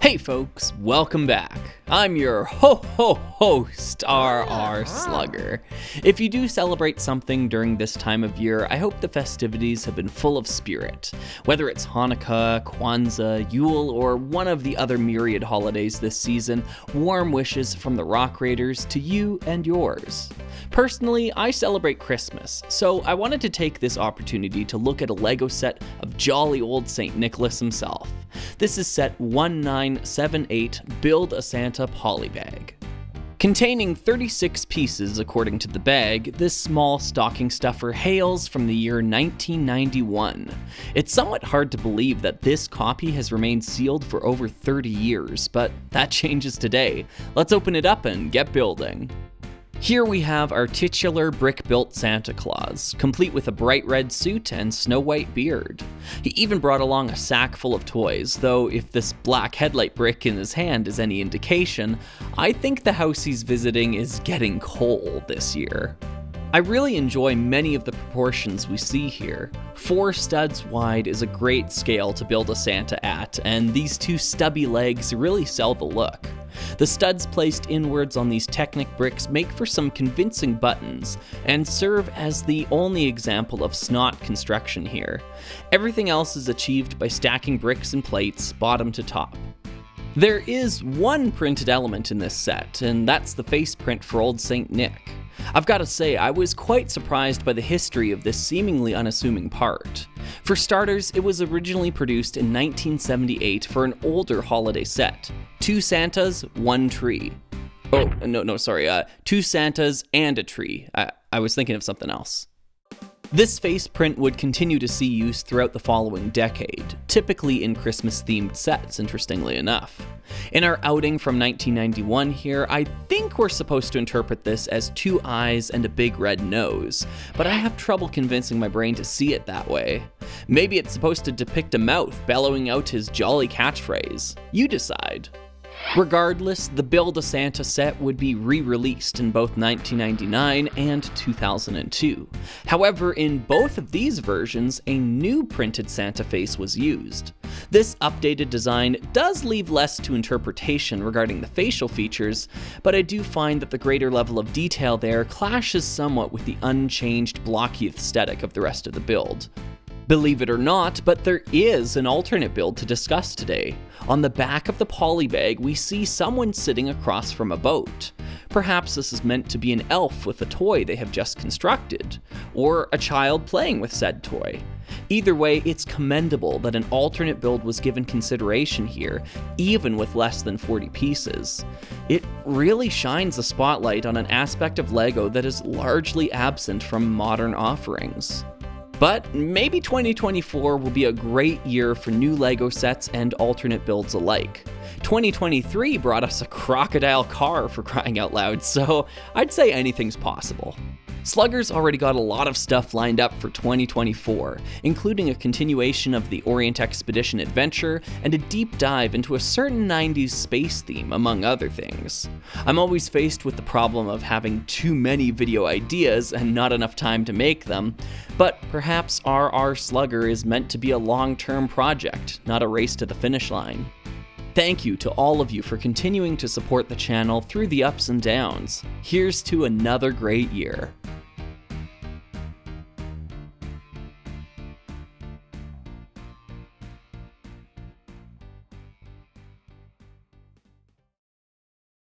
Hey folks, welcome back. I'm your host, RR Slugger. If you do celebrate something during this time of year, I hope the festivities have been full of spirit. Whether it's Hanukkah, Kwanzaa, Yule, or one of the other myriad holidays this season, warm wishes from the Rock Raiders to you and yours. Personally, I celebrate Christmas, so I wanted to take this opportunity to look at a LEGO set of jolly old St. Nicholas himself. This is set 1978 Build a Santa Polybag. Containing 36 pieces according to the bag, this small stocking stuffer hails from the year 1991. It's somewhat hard to believe that this copy has remained sealed for over 30 years, but that changes today. Let's open it up and get building. Here we have our titular brick-built Santa Claus, complete with a bright red suit and snow-white beard. He even brought along a sack full of toys, though if this black headlight brick in his hand is any indication, I think the house he's visiting is getting cold this year. I really enjoy many of the proportions we see here. 4 studs wide is a great scale to build a Santa at, and these 2 stubby legs really sell the look. The studs placed inwards on these Technic bricks make for some convincing buttons, and serve as the only example of snot construction here. Everything else is achieved by stacking bricks and plates, bottom to top. There is one printed element in this set, and that's the face print for Old St. Nick. I've got to say, I was quite surprised by the history of this seemingly unassuming part. For starters, it was originally produced in 1978 for an older holiday set. 2 Santas, 1 tree. Oh, no, sorry, 2 Santas and a tree. I was thinking of something else. This face print would continue to see use throughout the following decade, typically in Christmas-themed sets, interestingly enough. In our outing from 1991 here, I think we're supposed to interpret this as 2 eyes and a big red nose, but I have trouble convincing my brain to see it that way. Maybe it's supposed to depict a mouth bellowing out his jolly catchphrase. You decide. Regardless, the Build a Santa set would be re-released in both 1999 and 2002. However, in both of these versions, a new printed Santa face was used. This updated design does leave less to interpretation regarding the facial features, but I do find that the greater level of detail there clashes somewhat with the unchanged blocky aesthetic of the rest of the build. Believe it or not, but there is an alternate build to discuss today. On the back of the Polybag, we see someone sitting across from a boat. Perhaps this is meant to be an elf with a toy they have just constructed, or a child playing with said toy. Either way, it's commendable that an alternate build was given consideration here, even with less than 40 pieces. It really shines a spotlight on an aspect of LEGO that is largely absent from modern offerings. But maybe 2024 will be a great year for new LEGO sets and alternate builds alike. 2023 brought us a crocodile car, for crying out loud, so I'd say anything's possible. Slugger's already got a lot of stuff lined up for 2024, including a continuation of the Orient Expedition adventure and a deep dive into a certain 90s space theme, among other things. I'm always faced with the problem of having too many video ideas and not enough time to make them, but perhaps RR Slugger is meant to be a long-term project, not a race to the finish line. Thank you to all of you for continuing to support the channel through the ups and downs. Here's to another great year.